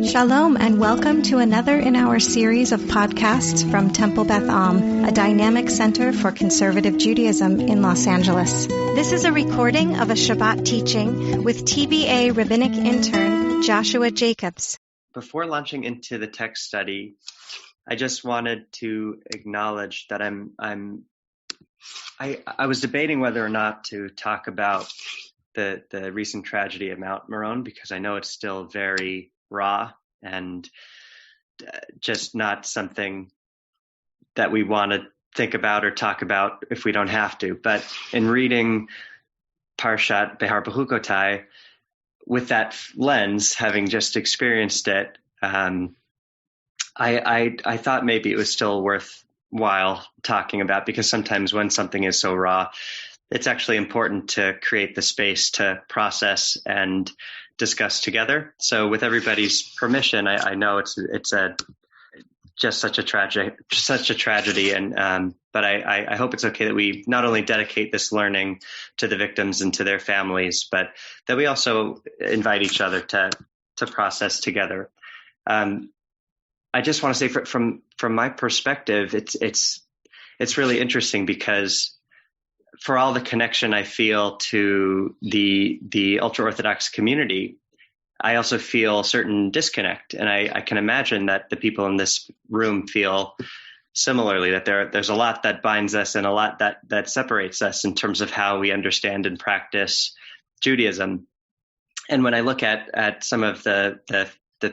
Shalom and welcome to another in our series of podcasts from Temple Beth Am, a dynamic center for conservative Judaism in Los Angeles. This is a recording of a Shabbat teaching with TBA Rabbinic Intern Joshua Jacobs. Before launching into the text study, I just wanted to acknowledge that I was debating whether or not to talk about the recent tragedy at Mount Meron, because I know it's still very raw and just not something that we want to think about or talk about if we don't have to. But in reading Parshat Behar Bechukotai with that lens, having just experienced it, I thought maybe it was still worthwhile talking about, because sometimes when something is so raw, it's actually important to create the space to process and discuss together. So with everybody's permission, I know it's just such a tragedy, and but I hope it's okay that we not only dedicate this learning to the victims and to their families, but that we also invite each other to process together. I just want to say from my perspective, it's really interesting, because for all the connection I feel to the ultra-Orthodox community, I also feel a certain disconnect. And I can imagine that the people in this room feel similarly, that there's a lot that binds us and a lot that separates us in terms of how we understand and practice Judaism. And when I look at some of the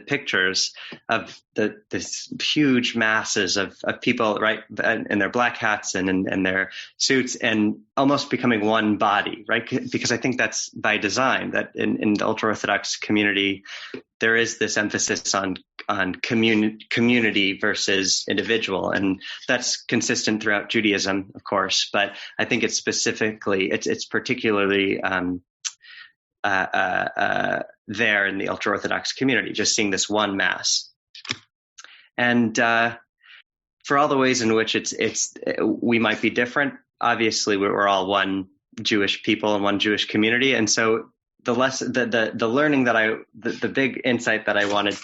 pictures of this huge masses of people, right, in their black hats and in their suits, and almost becoming one body, right? Because I think that's by design, that in the ultra-Orthodox community, there is this emphasis on community versus individual. And that's consistent throughout Judaism, of course, but I think it's particularly there in the ultra-Orthodox community, just seeing this one mass. And for all the ways in which we might be different, obviously we're all one Jewish people and one Jewish community. And so the learning the big insight that I wanted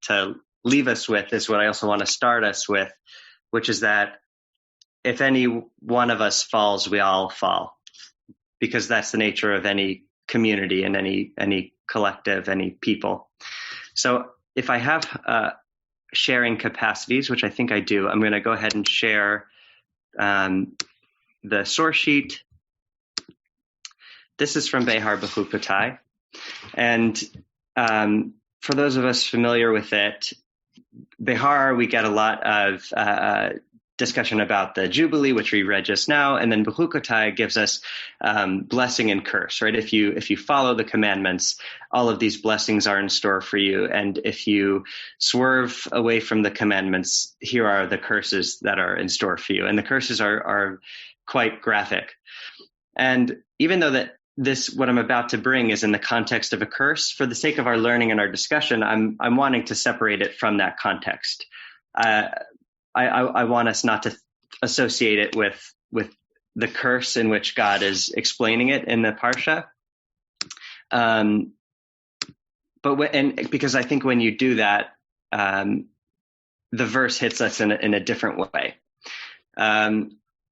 to leave us with is what I also want to start us with, which is that if any one of us falls, we all fall, because that's the nature of any community and any collective, any people. So if I have sharing capacities, which I think I do, I'm going to go ahead and share the source sheet. This is from Behar Bechukotai. And for those of us familiar with it, Behar, we get a lot of discussion about the Jubilee, which we read just now, and then Bechukotai gives us blessing and curse, right? If you follow the commandments, all of these blessings are in store for you, and if you swerve away from the commandments, here are the curses that are in store for you. And the curses are quite graphic. And even though what I'm about to bring is in the context of a curse, for the sake of our learning and our discussion, I'm wanting to separate it from that context. I want us not to associate it with the curse in which God is explaining it in the Parsha. Because I think when you do that, the verse hits us in a different way.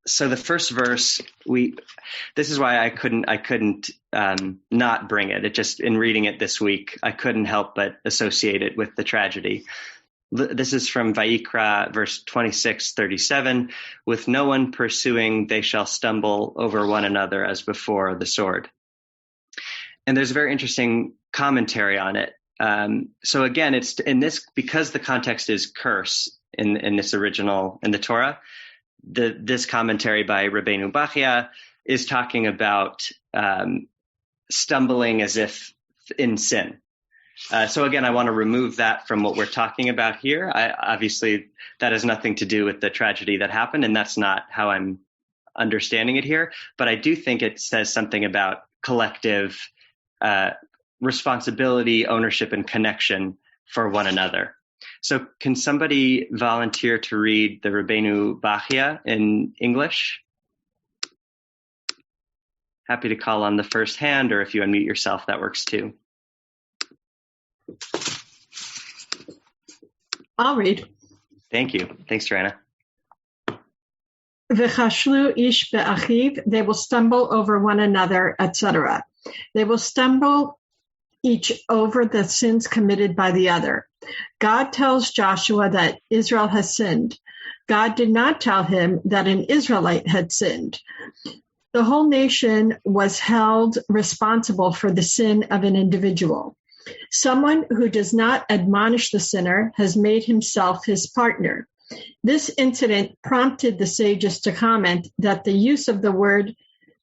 So the first verse, this is why I couldn't not bring it. It just, in reading it this week, I couldn't help but associate it with the tragedy. This is from Vayikra, verse 26-37. With no one pursuing, they shall stumble over one another as before the sword. And there's a very interesting commentary on it. So again, it's in this, because the context is curse in this original, in the Torah, this commentary by Rabbeinu Bachya is talking about stumbling as if in sin. So again, I want to remove that from what we're talking about here. Obviously, that has nothing to do with the tragedy that happened, and that's not how I'm understanding it here. But I do think it says something about collective responsibility, ownership, and connection for one another. So can somebody volunteer to read the Rabbeinu Bachya in English? Happy to call on the first hand, or if you unmute yourself, that works too. I'll read. Thank you. Thanks, Joanna. V'chashlu ish be'achiv, they will stumble over one another, etc. They will stumble each over the sins committed by the other. God tells Joshua that Israel has sinned. God did not tell him that an Israelite had sinned. The whole nation was held responsible for the sin of an individual. Someone who does not admonish the sinner has made himself his partner. This incident prompted the sages to comment that the use of the word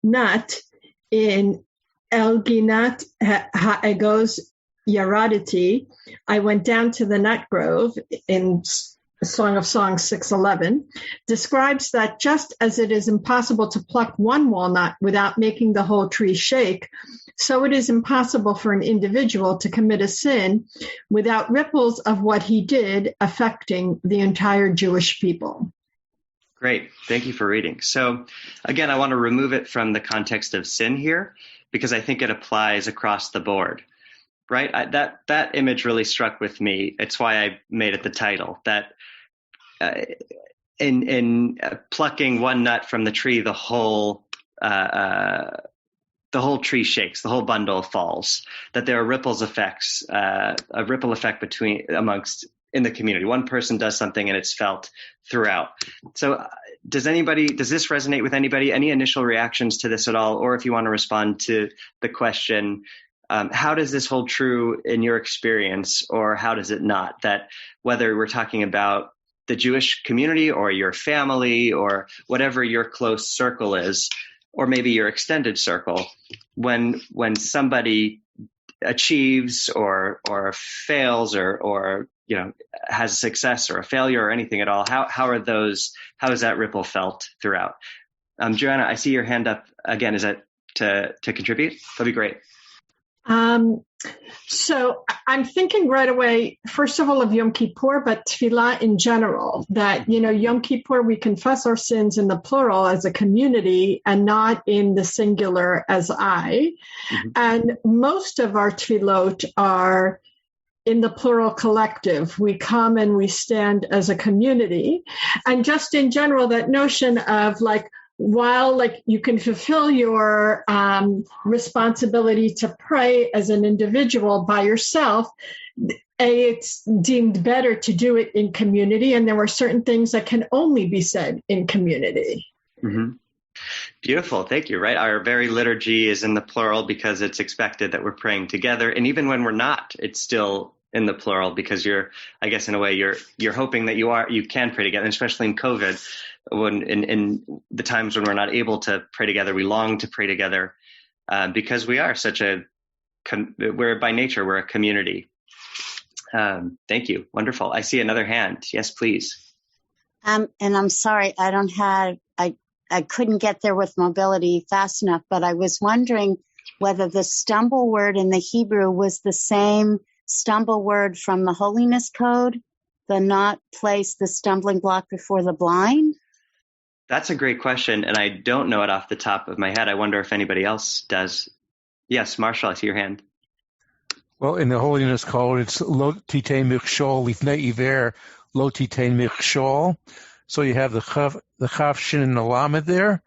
nut in Elginat Ha'egos Yaraditi, I went down to the nut grove in Song of Songs 6:11, describes that just as it is impossible to pluck one walnut without making the whole tree shake, so it is impossible for an individual to commit a sin without ripples of what he did affecting the entire Jewish people. Great. Thank you for reading. So again, I want to remove it from the context of sin here because I think it applies across the board, right? That image really struck with me. It's why I made it the title, that in plucking one nut from the tree, the whole tree shakes, the whole bundle falls, that there are ripple effects amongst in the community. One person does something and it's felt throughout. So does this resonate with anybody? Any initial reactions to this at all? Or if you want to respond to the question, how does this hold true in your experience, or how does it not? That whether we're talking about the Jewish community or your family or whatever your close circle is, or maybe your extended circle, when somebody achieves or fails or has a success or a failure or anything at all, how is that ripple felt throughout? Joanna, I see your hand up again. Is that to contribute? That'd be great. So I'm thinking right away, first of all, of Yom Kippur, but Tefillah in general, that, Yom Kippur, we confess our sins in the plural as a community and not in the singular as I. Mm-hmm. And most of our Tefillot are in the plural collective. We come and we stand as a community. And just in general, that notion of while you can fulfill your responsibility to pray as an individual by yourself, it's deemed better to do it in community, and there are certain things that can only be said in community. Mm-hmm. Beautiful. Thank you. Right. Our very liturgy is in the plural because it's expected that we're praying together. And even when we're not, it's still in the plural because you're hoping that you can pray together, and especially in COVID. When in the times when we're not able to pray together, we long to pray together because we are we're by nature, we're a community. Thank you. Wonderful. I see another hand. Yes, please. And I'm sorry, I couldn't get there with mobility fast enough, but I was wondering whether the stumble word in the Hebrew was the same stumble word from the Holiness Code, the not place the stumbling block before the blind. That's a great question, and I don't know it off the top of my head. I wonder if anybody else does. Yes, Marshall, I see your hand. Well, in the Holiness Code, it's lo titein michshol lifnei iver, lo titein michshol. So you have the chav, shin, and the lamed there,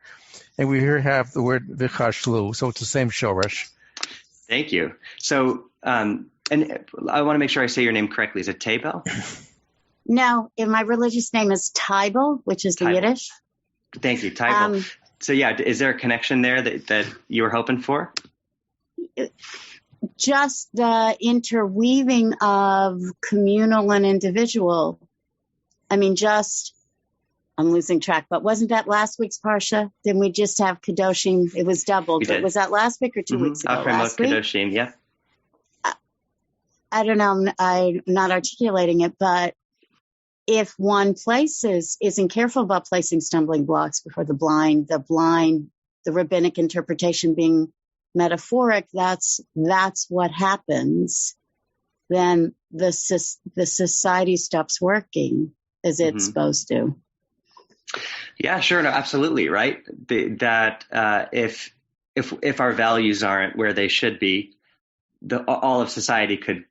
and we here have the word v'chashlu. So it's the same shoresh. Thank you. So, and I want to make sure I say your name correctly. Is it Tabel? No, my religious name is Tybel, which is the Yiddish. Thank you, Tybel. So yeah, is there a connection there that you were hoping for? Just the interweaving of communal and individual. I mean, I'm losing track, but wasn't that last week's Parsha? Didn't we just have Kedoshim? It was doubled, but was that last week or 2 weeks ago? Last week? Kedoshim, yeah. I don't know. I'm not articulating it, but if one isn't careful about placing stumbling blocks before the blind, the rabbinic interpretation being metaphoric, that's what happens. Then the society stops working as it's supposed to. Yeah, sure. No, absolutely. Right. If our values aren't where they should be, all of society could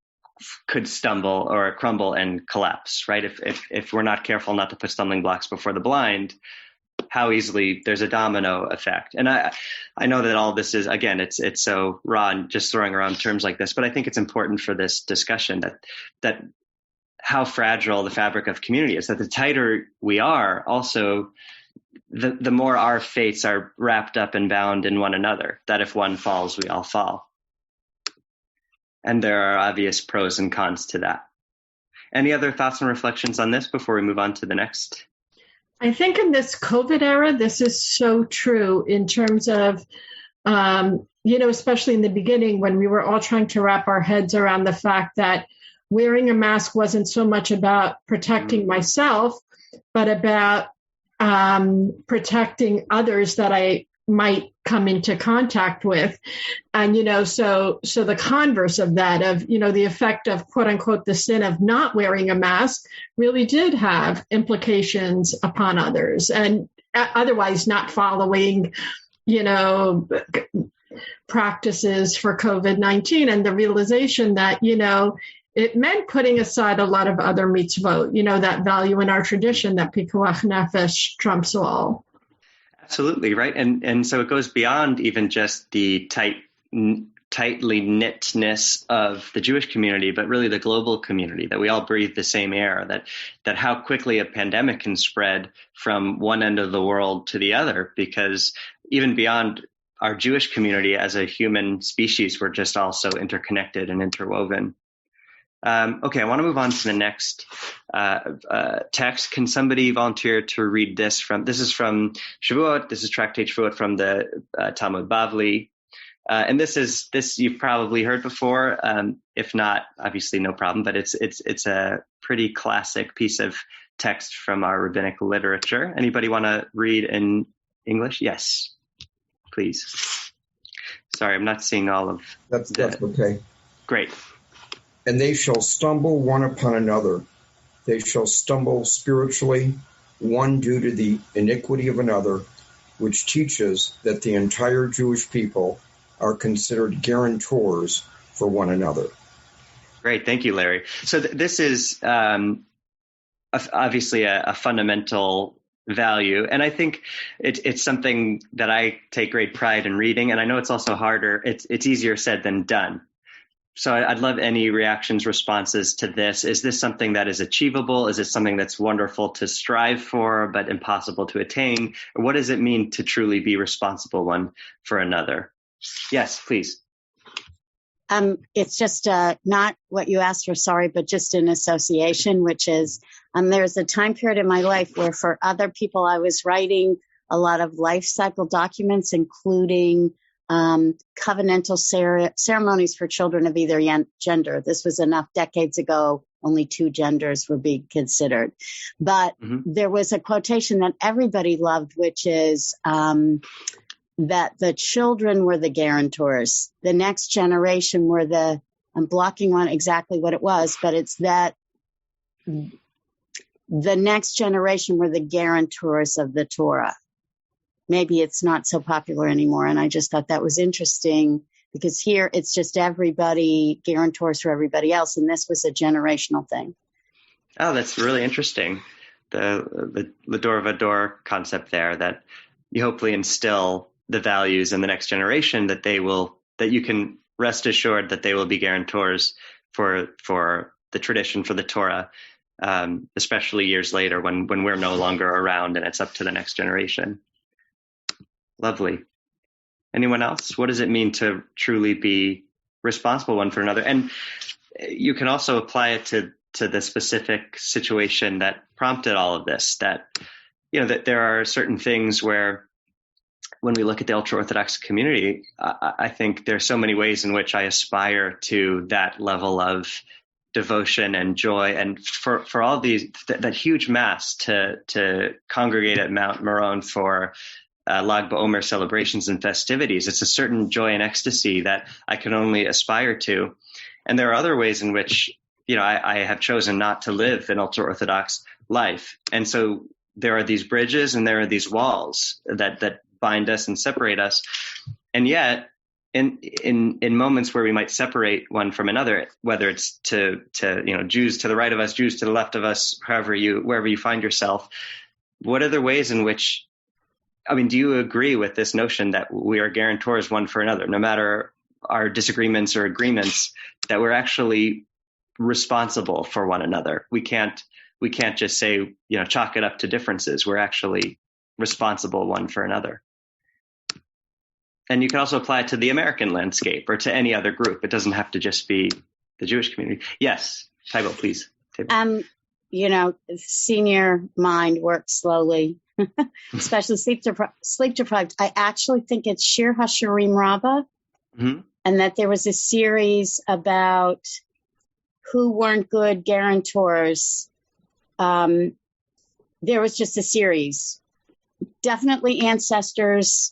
could stumble or crumble and collapse, right? If we're not careful not to put stumbling blocks before the blind, how easily there's a domino effect. And I know that all this is, again, it's so raw and just throwing around terms like this, but I think it's important for this discussion that how fragile the fabric of community is, that the tighter we are, also the more our fates are wrapped up and bound in one another, that if one falls, we all fall. And there are obvious pros and cons to that. Any other thoughts and reflections on this before we move on to the next? I think in this COVID era, this is so true in terms of, especially in the beginning when we were all trying to wrap our heads around the fact that wearing a mask wasn't so much about protecting myself, but about protecting others that I might come into contact with. And, so the converse of that, of, the effect of quote unquote, the sin of not wearing a mask really did have implications upon others, and otherwise not following, practices for COVID-19, and the realization that, it meant putting aside a lot of other mitzvot, that value in our tradition that pikuach nefesh trumps all. Absolutely, right. And so it goes beyond even just the tightly knitness of the Jewish community, but really the global community, that we all breathe the same air, that how quickly a pandemic can spread from one end of the world to the other, because even beyond our Jewish community as a human species, we're just all so interconnected and interwoven. Okay, I want to move on to the next text. Can somebody volunteer to read this this is from Shavuot. This is Tractate Shavuot from the Talmud Bavli. And this you've probably heard before. If not, obviously no problem, but it's a pretty classic piece of text from our rabbinic literature. Anybody want to read in English? Yes, please. Sorry, I'm not seeing all of That's okay. Great. And they shall stumble one upon another. They shall stumble spiritually, one due to the iniquity of another, which teaches that the entire Jewish people are considered guarantors for one another. Great. Thank you, Larry. So this is obviously a fundamental value. And I think it's something that I take great pride in reading. And I know it's also harder. It's easier said than done. So I'd love any reactions, responses to this. Is this something that is achievable? Is it something that's wonderful to strive for, but impossible to attain? Or what does it mean to truly be responsible one for another? Yes, please. It's just not what you asked for, sorry, but just an association, which is there's a time period in my life where for other people I was writing a lot of life cycle documents, including covenantal ceremonies for children of either gender. This was enough decades ago, only 2 genders were being considered. But there was a quotation that everybody loved, which is that the children were the guarantors. The next generation were I'm blocking on exactly what it was, but it's that the next generation were the guarantors of the Torah. Maybe it's not so popular anymore. And I just thought that was interesting because here it's just everybody guarantors for everybody else. And this was a generational thing. Oh, that's really interesting. The Lador Vador concept there, that you hopefully instill the values in the next generation, that you can rest assured that they will be guarantors for the tradition, for the Torah, especially years later when we're no longer around and it's up to the next generation. Lovely. Anyone else? What does it mean to truly be responsible one for another? And you can also apply it to the specific situation that prompted all of this, that there are certain things where when we look at the ultra-Orthodox community, I think there's so many ways in which I aspire to that level of devotion and joy. And for all these, that huge mass to congregate at Mount Meron for Lag BaOmer celebrations and festivities, it's a certain joy and ecstasy that I can only aspire to. And there are other ways in which, I have chosen not to live an ultra-Orthodox life. And so there are these bridges and there are these walls that bind us and separate us. And yet in moments where we might separate one from another, whether it's to Jews to the right of us, Jews to the left of us, wherever you find yourself, what are the ways in which, do you agree with this notion that we are guarantors one for another, no matter our disagreements or agreements, that we're actually responsible for one another? We can't just say, chalk it up to differences. We're actually responsible one for another. And you can also apply it to the American landscape or to any other group. It doesn't have to just be the Jewish community. Yes, Taibo, please. Senior mind works slowly, especially sleep deprived. I actually think it's Shir HaShirim Rabbah, and that there was a series about who weren't good guarantors. There was just a series. Definitely ancestors,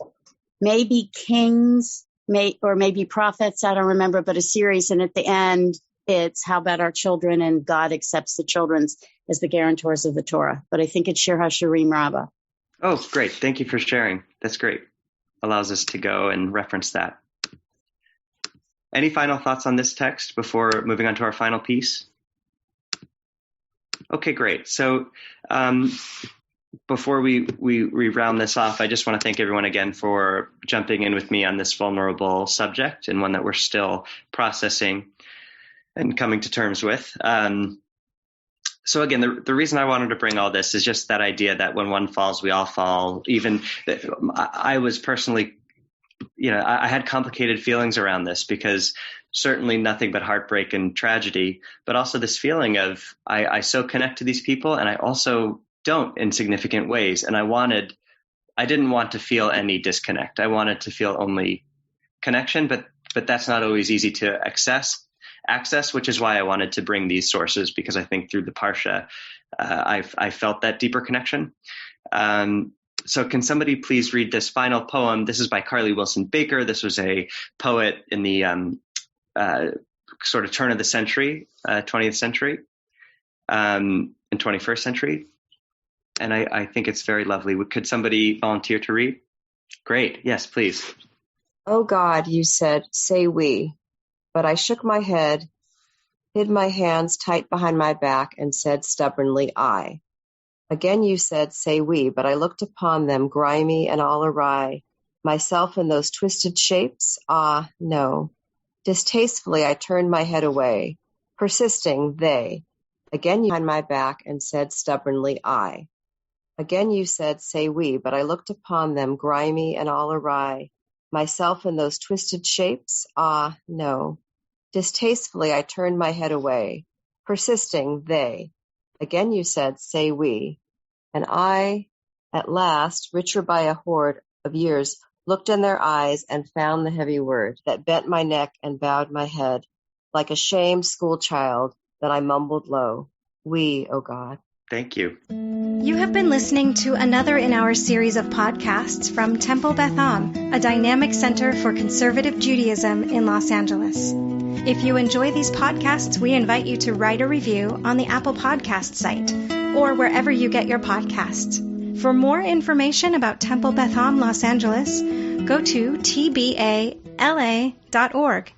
maybe kings, or maybe prophets, I don't remember, but a series. And at the end, it's how about our children, and God accepts the children as the guarantors of the Torah. But I think it's Shir HaShirim Rabbah. Oh, great. Thank you for sharing. That's great. Allows us to go and reference that. Any final thoughts on this text before moving on to our final piece? Okay, great. So before we round this off, I just want to thank everyone again for jumping in with me on this vulnerable subject, and one that we're still processing and coming to terms with. So again, the reason I wanted to bring all this is just that idea that when one falls, we all fall. Even I was personally, I had complicated feelings around this, because certainly nothing but heartbreak and tragedy, but also this feeling of I so connect to these people, and I also don't in significant ways. And I didn't want to feel any disconnect. I wanted to feel only connection, but that's not always easy to access, which is why I wanted to bring these sources, because I think through the Parsha, I felt that deeper connection. So can somebody please read this final poem? This is by Carly Wilson Baker. This was a poet in the sort of turn of the century, 20th century, and 21st century. And I think it's very lovely. Could somebody volunteer to read? Great. Yes, please. Oh God, you said, say we. But I shook my head, hid my hands tight behind my back, and said stubbornly, I. Again you said, say we, but I looked upon them, grimy and all awry, myself in those twisted shapes? Ah, no. Distastefully I turned my head away, persisting, they. Again you behind my back, and said stubbornly, I. Again you said, say we, but I looked upon them, grimy and all awry, myself in those twisted shapes? Ah, no. Distastefully I turned my head away, persisting, they. Again you said, say we. And I, at last, richer by a hoard of years, looked in their eyes and found the heavy word that bent my neck and bowed my head, like a shamed schoolchild that I mumbled low. We, O God. Thank you. You have been listening to another in our series of podcasts from Temple Beth Am, a dynamic center for conservative Judaism in Los Angeles. If you enjoy these podcasts, we invite you to write a review on the Apple Podcast site or wherever you get your podcasts. For more information about Temple Beth Am Los Angeles, go to tbala.org.